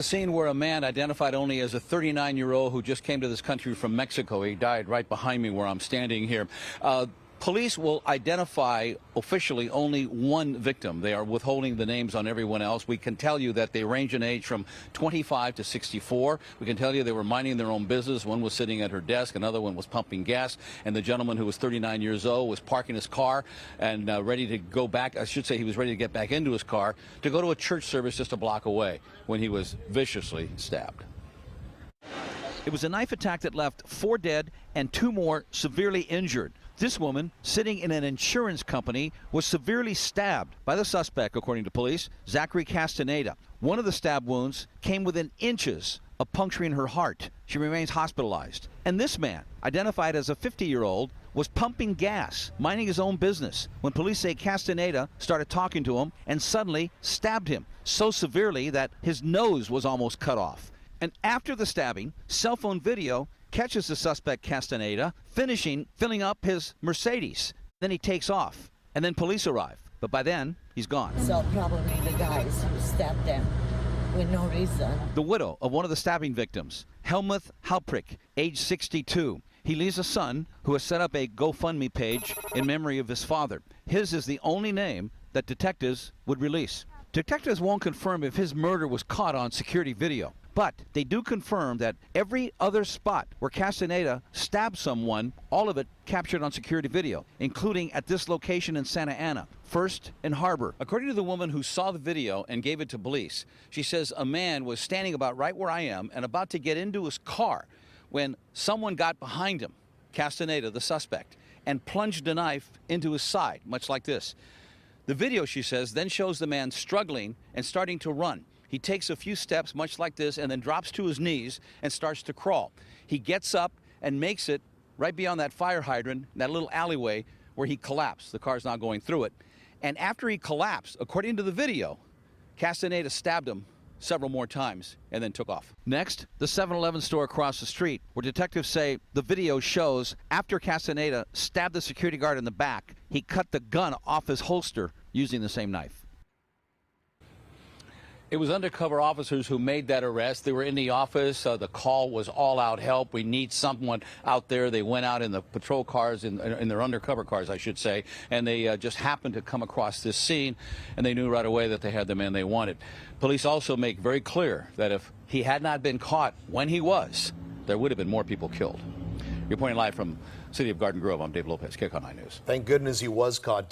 A scene where a man identified only as a 39-year-old who just came to this country from Mexico. He died right behind me where I'm standing here. Police will identify officially only one victim. They are withholding the names on everyone else. We can tell you that they range in age from 25 to 64. We can tell you they were minding their own business. One was sitting at her desk, another one was pumping gas, and the gentleman who was 39 years old was parking his car and ready to go back. I should say he was ready to get back into his car to go to a church service just a block away when he was viciously stabbed. It was a knife attack that left 4 dead and 2 more severely injured. This woman, sitting in an insurance company, was severely stabbed by the suspect, according to police, Zachary Castaneda. One of the stab wounds came within inches of puncturing her heart. She remains hospitalized. And this man, identified as a 50-year-old, was pumping gas, minding his own business, when police say Castaneda started talking to him and suddenly stabbed him so severely that his nose was almost cut off. And after the stabbing, cell phone video catches the suspect Castaneda filling up his Mercedes. Then he takes off, and then police arrive. But by then, he's gone. So probably the guys who stabbed them with no reason. The widow of one of the stabbing victims, Helmuth Halprick, age 62. He leaves a son who has set up a GoFundMe page in memory of his father. His is the only name that detectives would release. Detectives won't confirm if his murder was caught on security video. But they do confirm that every other spot where Castaneda stabbed someone, all of it captured on security video, including at this location in Santa Ana, First and Harbor. According to the woman who saw the video and gave it to police, she says a man was standing about right where I am and about to get into his car when someone got behind him, Castaneda, the suspect, and plunged a knife into his side, much like this. The video, she says, then shows the man struggling and starting to run. He takes a few steps, much like this, and then drops to his knees and starts to crawl. He gets up and makes it right beyond that fire hydrant, that little alleyway where he collapsed. The car's not going through it. And after he collapsed, according to the video, Castaneda stabbed him several more times and then took off. Next, the 7-Eleven store across the street, where detectives say the video shows after Castaneda stabbed the security guard in the back, he cut the gun off his holster using the same knife. It was undercover officers who made that arrest. They were in the office. The call was all-out help. We need someone out there. They went out in the patrol cars, in their undercover cars, I should say, and they just happened to come across this scene, and they knew right away that they had the man they wanted. Police also make very clear that if he had not been caught when he was, there would have been more people killed. Reporting live from the city of Garden Grove, I'm Dave Lopez, KCON 9 News. Thank goodness he was caught.